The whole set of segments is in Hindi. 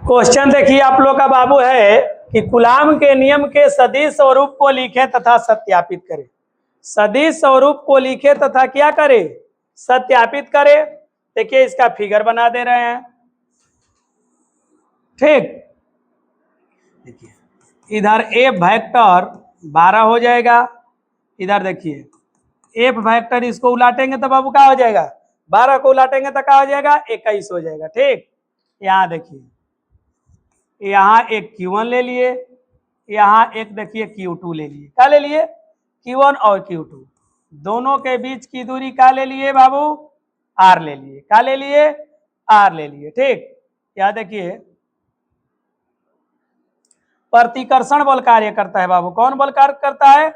क्वेश्चन देखिए आप लोग का बाबू है कि कूलाम के नियम के सदिश स्वरूप को लिखें तथा सत्यापित करें। सदिश स्वरूप को लिखे तथा क्या करे, सत्यापित करे। देखिए इसका फिगर बना दे रहे हैं, ठीक। देखिए इधर एफ वेक्टर 12 हो जाएगा, इधर देखिए एफ वेक्टर इसको उलाटेंगे तो बाबू क्या हो जाएगा, 12 को उलाटेंगे तो क्या हो जाएगा, 21 हो जाएगा, ठीक। यहाँ देखिए यहाँ एक Q1 ले लिए, यहाँ एक देखिए Q2 ले लिए। क्या ले लिए, Q1 और Q2, दोनों के बीच की दूरी क्या ले लिए बाबू, R ले लिए। क्या ले लिए, R ले लिए, ठीक। यहाँ देखिए प्रतिकर्षण बल कार्य करता है बाबू। कौन बल कार्य करता है,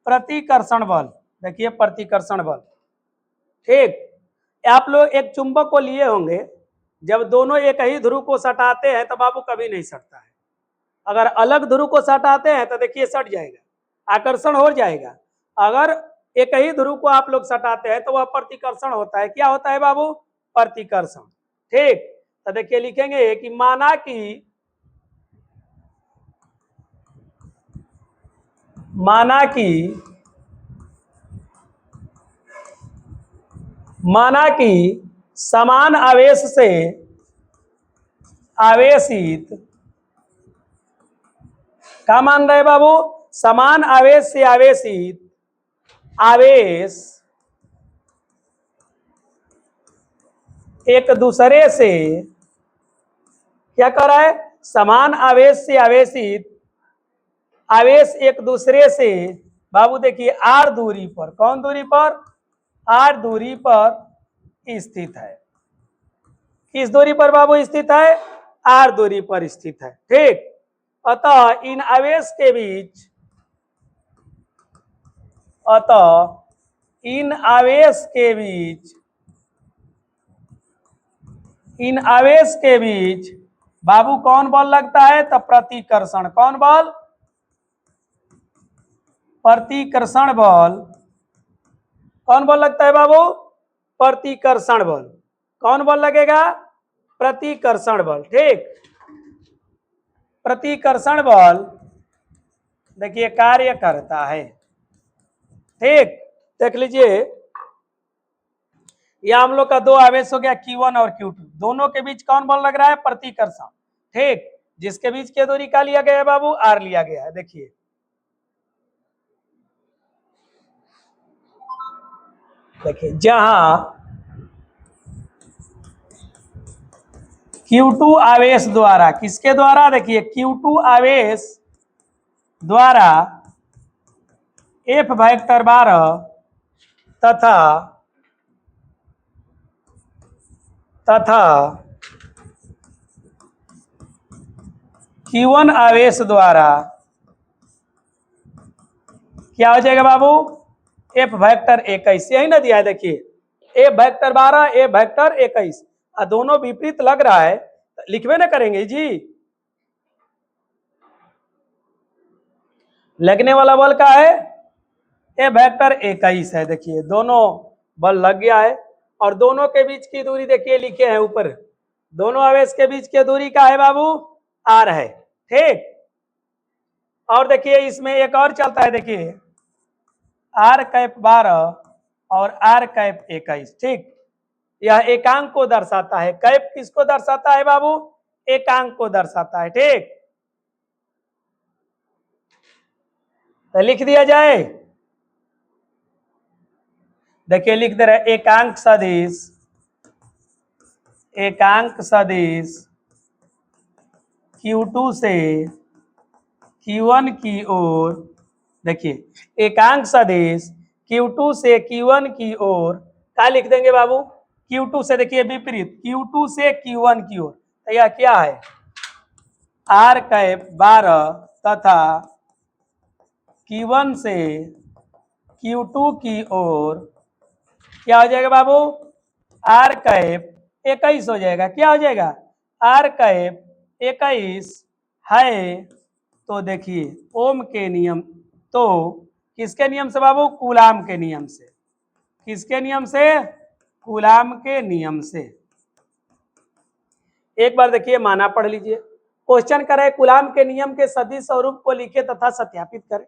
प्रतिकर्षण बल। देखिए प्रतिकर्षण बल, ठीक। आप लोग एक चुंबक को लिए होंगे, जब दोनों एक ही ध्रुव को सटाते हैं तो बाबू कभी नहीं सटता है। अगर अलग ध्रुव को सटाते हैं तो देखिए सट जाएगा, आकर्षण हो जाएगा। अगर एक ही ध्रुव को आप लोग सटाते हैं तो वह प्रतिकर्षण होता है। क्या होता है बाबू, प्रतिकर्षण, ठीक। तो देखिए लिखेंगे कि माना कि समान आवेश से आवेशित, क्या मान रहे बाबू, समान आवेश से आवेशित आवेश एक दूसरे से क्या कर रहा है, समान आवेश से आवेशित आवेश एक दूसरे से बाबू देखिए R दूरी पर, कौन दूरी पर, R दूरी पर स्थित है। किस दूरी पर बाबू स्थित है, R दूरी पर स्थित है, ठीक। अतः इन आवेश के बीच, इन आवेश के बीच बाबू कौन बल लगता है, तो प्रतिकर्षण। कौन बल, प्रतिकर्षण बल। कौन बल लगता है बाबू, प्रतिकर्षण बल। कौन बल लगेगा, प्रतिकर्षण बल, ठीक। प्रतिकर्षण बल देखिए कार्य करता है, ठीक। देख लीजिए यह हम लोग का दो आवेश हो गया Q1 और Q2, दोनों के बीच कौन बल लग रहा है, प्रतिकर्षण, ठीक। जिसके बीच की दूरी क्या लिया गया है बाबू, R लिया गया है। देखिए जहां Q2 आवेश द्वारा, किसके द्वारा, देखिए Q2 आवेश द्वारा F वेक्टर 12 तथा Q1 आवेश द्वारा क्या हो जाएगा बाबू, F वेक्टर 21, यही ना दिया है। देखिए F वेक्टर 12, F वेक्टर 21, दोनों विपरीत लग रहा है, लिखवे ना करेंगे जी। लगने वाला बल का है, F वेक्टर 21 है। देखिए दोनों बल लग गया है, और दोनों के बीच की दूरी देखिए लिखे हैं ऊपर, दोनों आवेश के बीच की दूरी का है बाबू, R है, ठीक। और देखिए इसमें एक और चलता है, देखिए R कैप 12 और R कैप 21, ठीक। यह एकांक को दर्शाता है। कैप किसको दर्शाता है बाबू, एकांक को दर्शाता है, ठीक। तो लिख दिया जाए, देखिए लिख दे रहे एकांक सदिश Q2 से Q1 की ओर। देखिए एकांक सदिश Q2 से Q1 की ओर क्या लिख देंगे बाबू, Q2 से देखिए विपरीत, Q2 से Q1 की ओर, तो यह क्या है, R कैप 12 तथा Q1 से Q2 की ओर क्या हो जाएगा बाबू, R कैप 21 हो जाएगा। क्या हो जाएगा, R कैप 21 है। तो देखिए ओम के नियम, तो किसके नियम से बाबू, कूलाम के नियम से। किसके नियम से, कूलाम के नियम से। एक बार देखिए माना पढ़ लीजिए। क्वेश्चन करे कूलाम के नियम के सदिश स्वरूप को लिखे तथा सत्यापित करें।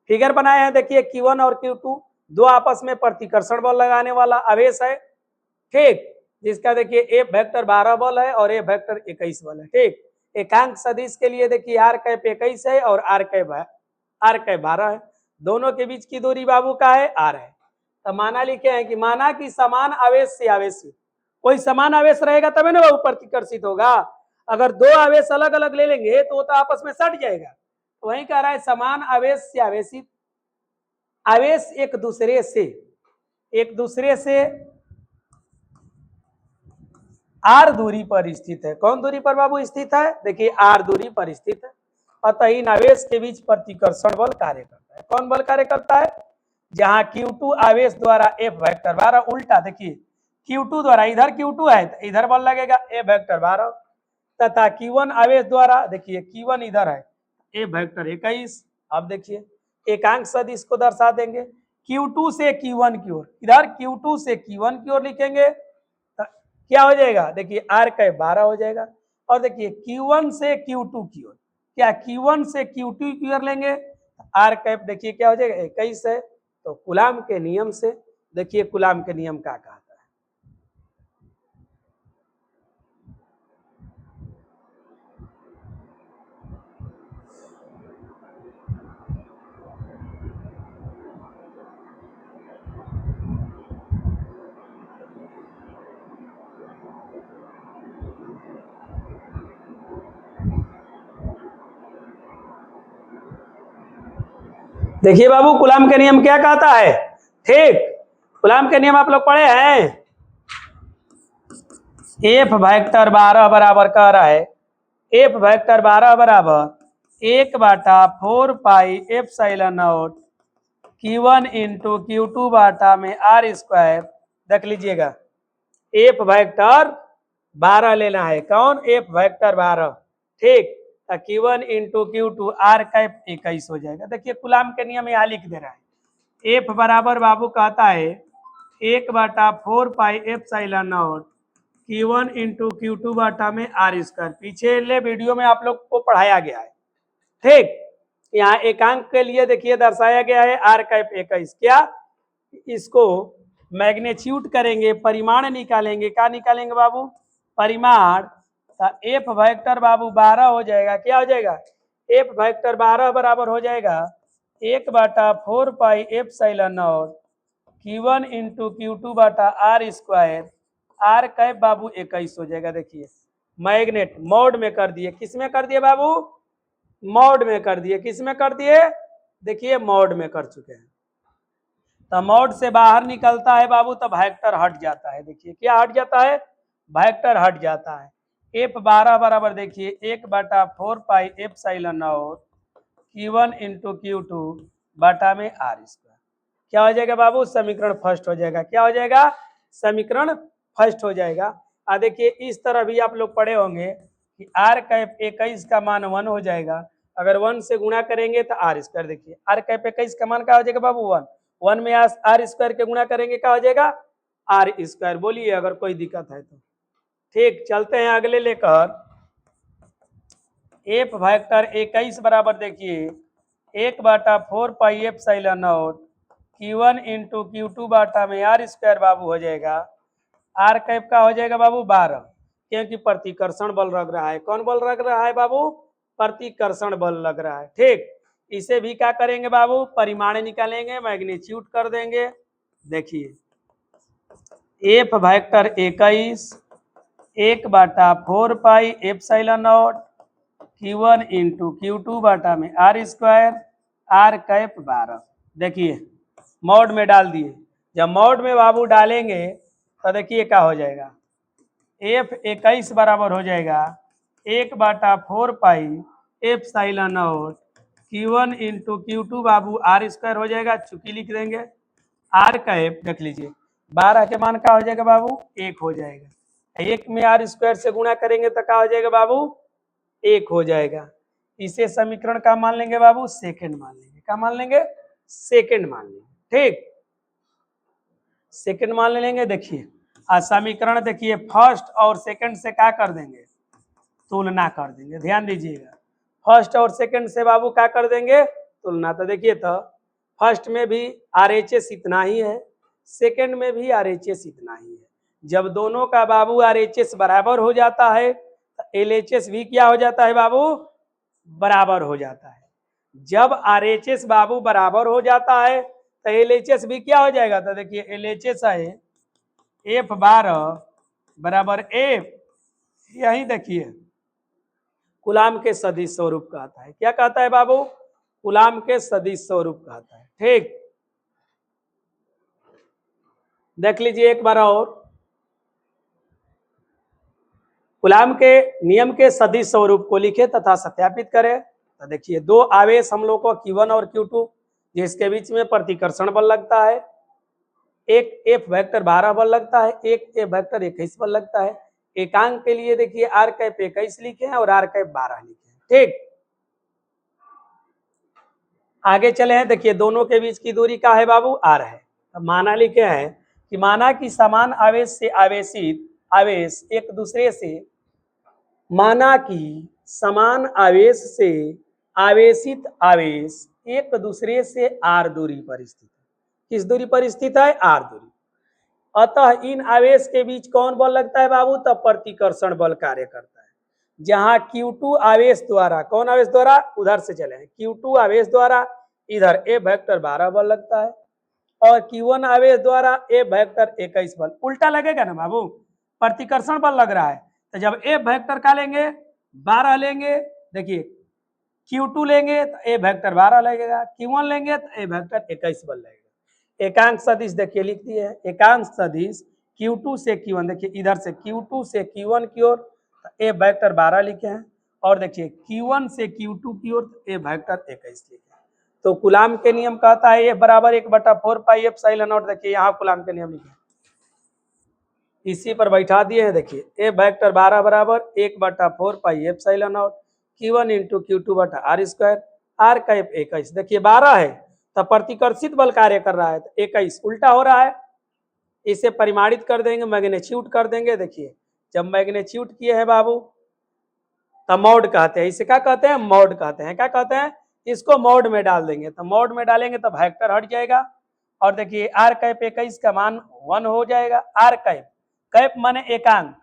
फिगर बनाए हैं देखिए Q1 और Q2 दो आपस में प्रतिकर्षण बल लगाने वाला आवेश है, ठीक, जिसका देखिए ए वेक्टर 12 बल है और ए वेक्टर 21 बल है, ठीक। एकांक सदिश के लिए देखिए आर कैप 21 है और आर कैप 12 है। दोनों के बीच की दूरी बाबू का है आर है। तो माना लिखे हैं कि माना कि समान आवेश से आवेश, कोई समान आवेश रहेगा तभी ना बाबू प्रतिकर्षित होगा। अगर दो आवेश अलग अलग ले लेंगे तो वो तो आपस में सट जाएगा। तो वही कह रहा है समान आवेश से आवेशित आवेश एक दूसरे से आर दूरी पर स्थित है। कौन दूरी पर बाबू स्थित है? देखिए आर दूरी पर स्थित है। अतः इन आवेश के बीच प्रतिकर्षण बल कार्य करता है। कौन बल कार्य करता है? जहां Q2 आवेश द्वारा F वेक्टर 12 उल्टा देखिए Q2 द्वारा इधर Q2 है तो इधर बल लगेगा F वेक्टर 12 तथा Q1 आवेश द्वारा देखिए Q1 इधर है F वेक्टर 21। अब देखिए एकांक सदिश को दर्शा देंगे Q2 से Q1 की ओर, इधर Q2 से Q1 की ओर लिखेंगे क्या हो जाएगा? देखिए आर कैप 12 हो जाएगा। और देखिए Q1 से Q2 की ओर, क्या Q1 से Q2 की ओर लेंगे आर कैप देखिए क्या हो जाएगा 21 है। तो कूलाम के नियम से देखिए कूलाम के नियम क्या कहता है। देखिए बाबू कूलाम के नियम क्या कहता है, ठीक। कूलाम के नियम आप लोग पढ़े हैं। एफ वेक्टर 12 बराबर कह रहा है एफ वेक्टर 12 बराबर 1/4 pi epsilon naught Q1 into Q2 बाटा में आर स्क्वायर। देख लीजिएगा एफ वेक्टर 12 लेना है। कौन? एफ वेक्टर 12, ठीक। Q1 into Q2 are cap 21 हो जाएगा। देखिए कूलाम के नियम यहाँ लिख दे रहा है। एफ बराबर बाबू कहता है 1/4 pi epsilon naught Q1 into Q2 बाटा में आर स्क्वायर। पीछे ले वीडियो में आप लोग को पढ़ाया गया है, ठीक। यहाँ एकांक के लिए देखिए दर्शाया गया है आर कैप 21। क्या इसको मैग्नीट्यूड करेंगे, परिमाण निकालेंगे। क्या निकालेंगे बाबू? परिमाण। एफ वेक्टर बाबू 12 हो जाएगा। क्या हो जाएगा? एफ वेक्टर 12 बराबर हो जाएगा 1/4 pi epsilon naught Q1 into Q2 बाटा आर स्क्वायर। आर कैप बाबू 21 हो जाएगा। देखिए मैग्नेट मोड में कर दिए। किस में कर दिए बाबू? मोड में कर दिए। किस में कर दिए? देखिए मोड में कर चुके हैं। तो मोड से बाहर निकलता है बाबू तो वेक्टर हट जाता है। देखिए क्या हट जाता है? वेक्टर हट जाता है। एफ 12 बराबर देखिए 1/4 pi epsilon naught Q1 into Q2 बाटा में आर स्क्वायर। क्या हो जाएगा बाबू? समीकरण फर्स्ट हो जाएगा। क्या हो जाएगा? समीकरण फर्स्ट हो जाएगा। देखिए इस तरह भी आप लोग पढ़े होंगे कि आर कैप 21 का मान 1 हो जाएगा। अगर 1 से गुणा करेंगे तो आर स्क्वायर। देखिए आर कैप 21 का मान क्या हो जाएगा बाबू? 1। 1 में आर स्क्वायर के गुणा करेंगे क्या हो जाएगा? R square. बोलिए अगर कोई दिक्कत है तो। ठीक, चलते हैं अगले लेकर। एफ वेक्टर 21 बराबर देखिए 1/4 pi epsilon naught Q1 into Q2 बाटा में आर स्क्वायर बाबू हो जाएगा। आर कैप का हो जाएगा बाबू 12, क्योंकि प्रतिकर्षण बल लग रहा है। कौन बल लग रहा है बाबू? प्रतिकर्षण बल लग रहा है, ठीक। इसे भी क्या करेंगे बाबू? परिमाण निकालेंगे, मैग्नीट्यूड कर देंगे। देखिए F vector 21 1/4 pi epsilon naught Q1 into Q2 बाटा में आर स्क्वायर। R cap 12। देखिए मोड में डाल दिए। जब मोड में बाबू डालेंगे तो देखिए क्या हो जाएगा? एफ 21 बराबर हो जाएगा 1/4 pi epsilon naught Q1 into Q2 बाबू आर स्क्वायर हो जाएगा। चुकी लिख देंगे। आर कैप देख लीजिए 12 के मान क्या हो जाएगा बाबू? 1 हो जाएगा। 1 में आर स्क्वायर से गुणा करेंगे तो क्या हो जाएगा बाबू? 1 हो जाएगा। इसे समीकरण का मान लेंगे बाबू? सेकंड मान लेंगे। क्या मान लेंगे? सेकंड मान लेंगे, ठीक। सेकंड मान लेंगे। देखिए समीकरण देखिए फर्स्ट और सेकंड से क्या कर देंगे? तुलना कर देंगे। ध्यान दीजिएगा, फर्स्ट और सेकंड से बाबू क्या कर देंगे, तुलना। तो देखिए, तो फर्स्ट में भी RHS इतना ही है, सेकंड में भी RHS इतना ही है। जब दोनों का बाबू RHS बराबर हो जाता है तो LHS भी क्या हो जाता है बाबू, बराबर हो जाता है। जब RHS बाबू बराबर हो जाता है तो LHS भी क्या हो जाएगा। तो देखिए LHS है F12 बराबर F, यही देखिए कूलाम के सदिश स्वरूप कहता है। क्या कहता है बाबू, कूलाम के सदिश स्वरूप कहता है। ठीक, देख लीजिए एक बार और, कूलाम के नियम के सदिश स्वरूप को लिखे तथा सत्यापित करें। तो देखिए दो आवेश हम लोग को Q1 और Q2 जिसके बीच में प्रतिकर्षण बल लगता है, एक F वेक्टर 12 बल लगता है, एक F वेक्टर 21 बल लगता है। एकांक के लिए देखिए R कैप 21 लिखे हैं और R कैप 12 लिखे हैं। ठीक, आगे चले हैं, देखिए दोनों के बीच की दूरी का है बाबू R है। तो माना लिखे हैं कि माना कि समान आवेश से आवेशित आवेश एक दूसरे से, माना कि समान आवेश से आवेशित आवेश एक दूसरे से R दूरी पर स्थित है। किस दूरी पर स्थित है, R दूरी। अतः इन आवेश के बीच कौन बल लगता है बाबू, तब प्रतिकर्षण बल कार्य करता है। जहां Q2 आवेश द्वारा, कौन आवेश द्वारा, उधर से चले हैं, Q2 आवेश द्वारा इधर F वेक्टर 12 बल लगता है और Q1 आवेश द्वारा F वेक्टर 21 बल। उल्टा लगेगा ना बाबू, प्रतिकर्षण बल लग रहा है। तो जब F वेक्टर का लेंगे 12 लेंगे, देखिए Q2 लेंगे तो F वेक्टर 12 लगेगा, Q1 लेंगे तो F वेक्टर 21 बल लगेगा। एकांक सदिश देखिए लिख दिए है, एकांक सदिश Q2 से Q1, देखिए इधर से Q2 से Q1 की ओर F वेक्टर 12 लिखे हैं और देखिए Q1 से Q2 की ओर F वेक्टर 21 लिखे हैं। तो कूलाम के नियम कहता है F बराबर 1/4 पाई एप्सिलॉन नॉट। देखिए यहाँ कूलाम के नियम लिखे, इसी पर बैठा दिए हैं। देखिए F वेक्टर 12 बराबर 1/4 pi epsilon naught Q1 into Q2 बटा R स्क्वायर, R कैप 21। देखिए 12 है तो प्रतिकर्षित बल कार्य कर रहा है, तो 21 उल्टा हो रहा है, इसे परिमाणित कर देंगे, मैग्नीट्यूड कर देंगे। देखिए जब मैग्नीट्यूड किए हैं बाबू तो मॉड कहते हैं, इसे क्या कहते हैं, मॉड कहते हैं। क्या कहते हैं, इसको मॉड में डाल देंगे, तो मॉड में डालेंगे तो वेक्टर हट जाएगा और देखिए R कैप 21 का मान 1 हो जाएगा। R कैप, कैप माने एकांक,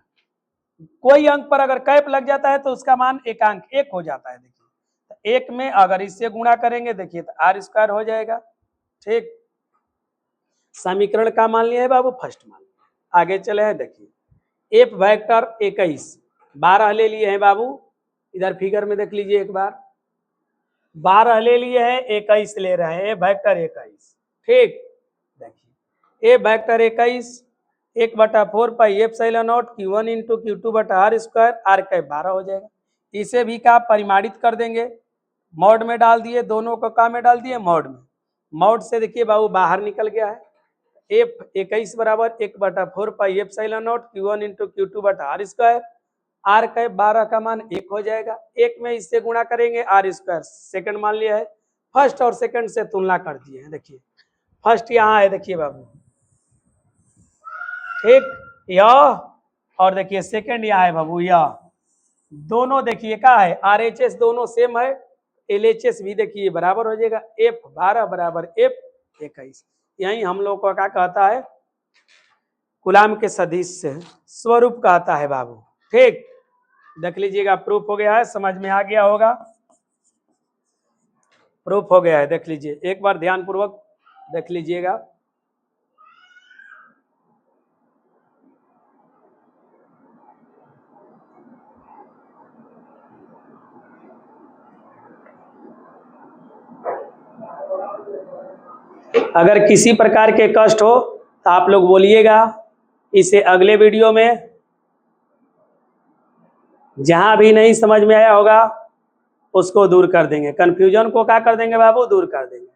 कोई अंक पर अगर कैप लग जाता है तो उसका मान एकांक 1 हो जाता है। देखिए तो 1 में अगर इससे गुणा करेंगे देखिए तो R स्क्वायर हो जाएगा। ठीक, समीकरण का मान लिया है बाबू, फर्स्ट मान लिया। आगे चले हैं, देखिए F वेक्टर 21 12 ले लिए हैं बाबू, इधर फिगर में देख लीजिए एक बार, 12 ले लिए हैं, 21 ले रहे हैं, वेक्टर 21। ठीक, देखिए F vector 21 1/4 pi epsilon naught Q1 into Q2 बटा R स्क्वायर, R कैप 12 हो जाएगा। इसे भी क्या परिमाणित कर देंगे, मॉड में डाल दिए, दोनों को का में डाल दिए, मॉड में। मॉड से देखिए बाबू बाहर निकल गया है, F21 बराबर 1/4 pi epsilon naught Q1 into Q2 बटा R स्क्वायर, R कैप 12 का मान 1 हो जाएगा। 1 में इससे गुणा करेंगे R स्क्वायर, सेकंड मान लिया है, फर्स्ट और सेकंड से तुलना कर दिए हैं। देखिए फर्स्ट यहाँ है, देखिए बाबू, ठीक, यह, और देखिए सेकंड यहाँ है बाबू, यह। दोनों देखिए क्या है, RHS दोनों सेम है, LHS भी देखिए बराबर हो जाएगा, F12 बराबर F21। यही हम लोग को क्या कहता है, कूलाम के सदिश स्वरूप कहता है बाबू। ठीक, देख लीजिएगा, प्रूफ हो गया है, समझ में आ गया होगा, प्रूफ हो गया है। देख लीजिए एक बार ध्यान पूर्वक देख लीजिएगा। अगर किसी प्रकार के कष्ट हो तो आप लोग बोलिएगा, इसे अगले वीडियो में जहां भी नहीं समझ में आया होगा उसको दूर कर देंगे, कंफ्यूजन को क्या कर देंगे बाबू, दूर कर देंगे।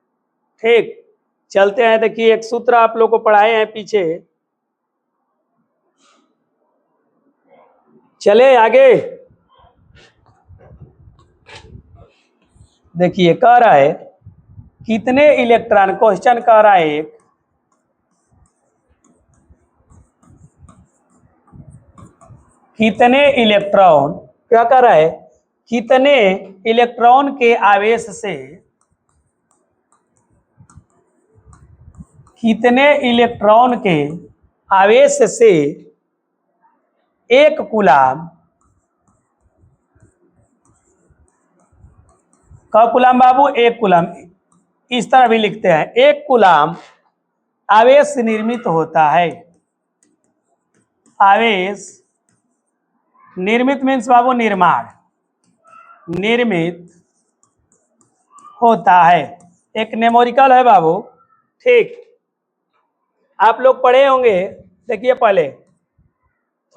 ठीक, चलते हैं, देखिए एक सूत्र आप लोग को पढ़ाए हैं पीछे, चले आगे। देखिए कह रहा है कितने इलेक्ट्रॉन, क्वेश्चन कह रहा है कितने इलेक्ट्रॉन क्या कर रहा है, कितने इलेक्ट्रॉन के आवेश से, कितने इलेक्ट्रॉन के आवेश से एक कूलाम, का कूलाम बाबू, एक कूलाम, इस तरह भी लिखते हैं, एक कूलाम आवेश निर्मित होता है। आवेश निर्मित मीन्स बाबू निर्माण, निर्मित होता है, एक न्यूमेरिकल है बाबू। ठीक, आप लोग पढ़े होंगे, देखिए पहले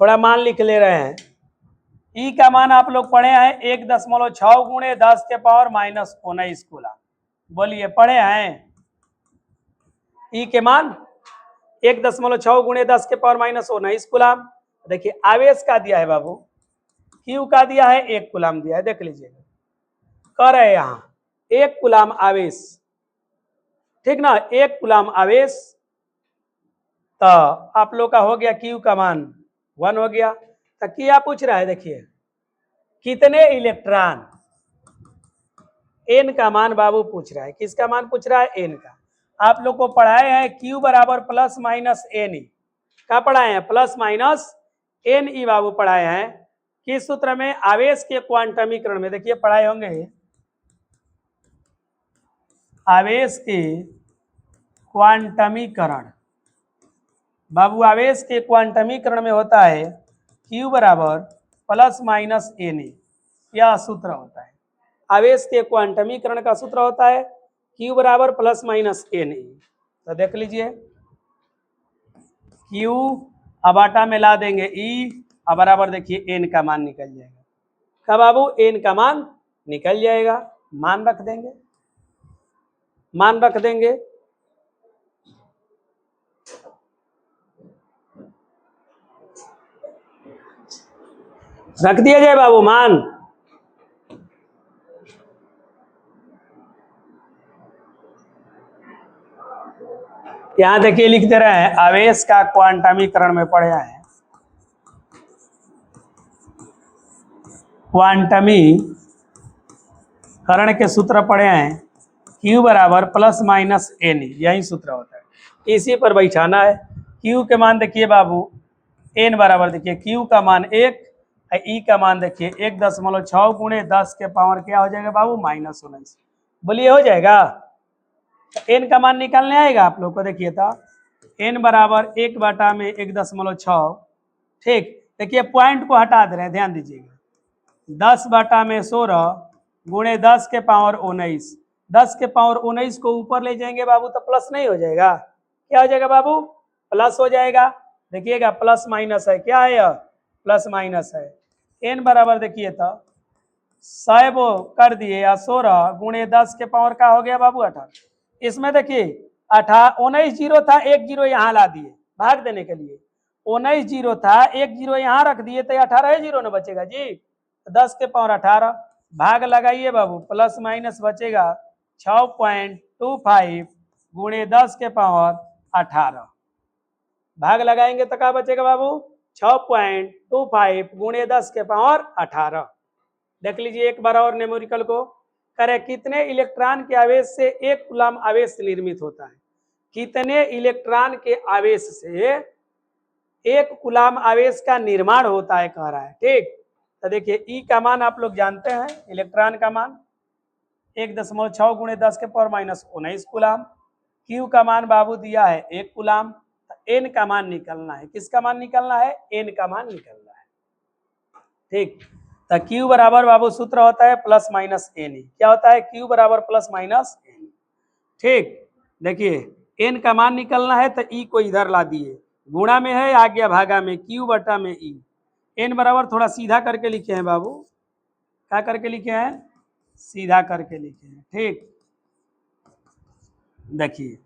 थोड़ा मान लिख ले रहे हैं। ई का मान आप लोग पढ़े हैं 1.6 गुणे 10 के पावर -19 कूलाम। बोलिए पढ़े हैं? ई के मान 1.6 गुणे 10 के पावर -19 कूलाम। देखिए आवेश का दिया है बाबू, क्यू का दिया है 1 कूलाम दिया है, देख लीजिएगा कर रहे यहाँ 1 कूलाम आवेश, ठीक ना, 1 कूलाम आवेश, तो आप लोग का हो गया क्यू का मान 1 हो गया। तो क्या पूछ रहा है, देखिए कितने इलेक्ट्रॉन, एन का मान बाबू पूछ रहा है, किसका मान पूछ रहा है, एन का। आप लोग को पढ़ाए हैं क्यू बराबर प्लस माइनस एन ई, क्या पढ़ाए हैं, प्लस माइनस एन ई बाबू पढ़ाए हैं। किस सूत्र में, आवेश के क्वांटमीकरण में, देखिए पढ़ाए होंगे आवेश के क्वांटमीकरण बाबू, आवेश के क्वांटमीकरण में होता है क्यू बराबर प्लस माइनस एन ई, यह सूत्र होता है। आवेश के क्वांटमीकरण का सूत्र होता है क्यू बराबर प्लस माइनस एन ई। तो देख लीजिए क्यू अब आटा में ला देंगे ई, अब बराबर देखिए एन का मान निकल जाएगा। क्या बाबू, एन का मान निकल जाएगा, मान रख देंगे, मान रख देंगे। रख दिया जाए बाबू मान। यहां देखिए लिख दे रहे हैं आवेश का क्वांटमीकरण में पढ़े हैं, क्वांटमीकरण के सूत्र पढ़े हैं Q बराबर प्लस माइनस एन, यही सूत्र होता है, इसी पर बैठाना है। Q के मान देखिए बाबू, n बराबर देखिए Q का मान 1, E का मान देखिए 1.6 गुणे 10 के पावर क्या हो जाएगा बाबू, -19। बोलिए हो जाएगा, n का मान निकालने आएगा आप लोग को। देखिए तो n बराबर 1 बटा में 1.6, ठीक, देखिए पॉइंट को हटा दे रहे हैं, ध्यान दीजिएगा, 10 बटा में 16 गुणे 10 के पावर 19, 10 के पावर 19 को ऊपर ले जाएंगे बाबू तो प्लस नहीं हो जाएगा, क्या हो जाएगा बाबू, प्लस हो जाएगा। देखिएगा प्लस माइनस है, क्या है यह, प्लस माइनस है। n बराबर देखिए तो 100 वो कर दिए या 16 गुणे 10 के पावर का हो गया बाबू 18। इसमें देखिए 19 जीरो था, 1 जीरो यहाँ ला दिए भाग देने के लिए, 19 जीरो था, 1 जीरो यहाँ रख दिए तो 18 जीरो न बचेगा जी, 10 के पावर 18 भाग लगाइए बाबू, प्लस माइनस बचेगा 6.25 गुणे 10 के पावर 18, भाग लगाएंगे तो क्या बचेगा बाबू, 6.25 गुणे 10 के पावर 18। देख लीजिए एक बार और न्यूमेरिकल को करें, कितने इलेक्ट्रॉन के आवेश से एक कूलाम आवेश निर्मित होता है, कितने इलेक्ट्रॉन के आवेश से एक कूलाम आवेश का निर्माण होता है कह रहा है। ठीक, तो देखिए ई का मान आप लोग जानते हैं, इलेक्ट्रॉन का मान 1.6 गुणे 10 के पावर -19 कूलाम, क्यू का मान बाबू दिया है 1 कूलाम, एन का मान निकलना है, किसका मान निकलना है, एन का मान निकलना है। ठीक, तो क्यू बराबर बाबू सूत्र होता है प्लस माइनस एन, क्या होता है, क्यू बराबर प्लस माइनस एन। ठीक, देखिए एन का मान निकलना है तो ई को इधर ला दिए, गुणा में है आ गया भागा में, क्यू बटा में ई, एन बराबर थोड़ा सीधा करके लिखे हैं बाबू, क्या करके लिखे हैं, सीधा करके लिखे हैं। ठीक, देखिए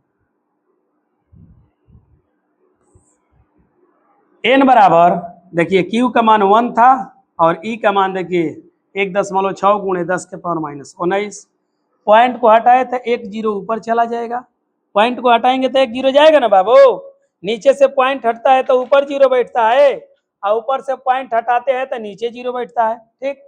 एन बराबर देखिए क्यू का मान 1 था और ई का मान देखिए 1.6 गुणे 10 के पावर -19, पॉइंट को हटाए तो 1 जीरो ऊपर चला जाएगा, पॉइंट को हटाएंगे तो 1 जीरो जाएगा ना बाबू, नीचे से पॉइंट हटता है तो ऊपर जीरो बैठता है, और ऊपर से पॉइंट हटाते हैं तो नीचे 0 बैठता है। ठीक,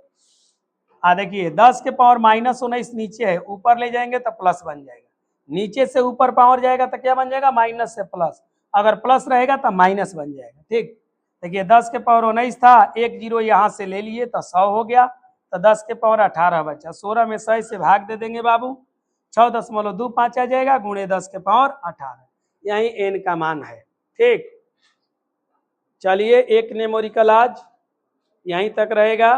देखिए 10 के पावर -19 नीचे है, ऊपर ले जाएंगे तो प्लस बन जाएगा, नीचे से ऊपर पावर जाएगा तो क्या बन जाएगा, माइनस से प्लस, अगर प्लस रहेगा तो माइनस बन जाएगा। ठीक, देखिए 10 के पावर 19 था, एक 0 यहाँ से ले लिए तो 100 हो गया, तो 10 के पावर 18 बचा, 16 में 100 से भाग दे देंगे बाबू, 6.25 आ जाएगा, गुणे 10 के पावर 18, यही n का मान है। ठीक, चलिए एक न्यूमेरिकल आज यहीं तक रहेगा।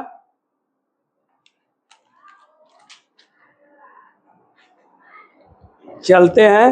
चलते हैं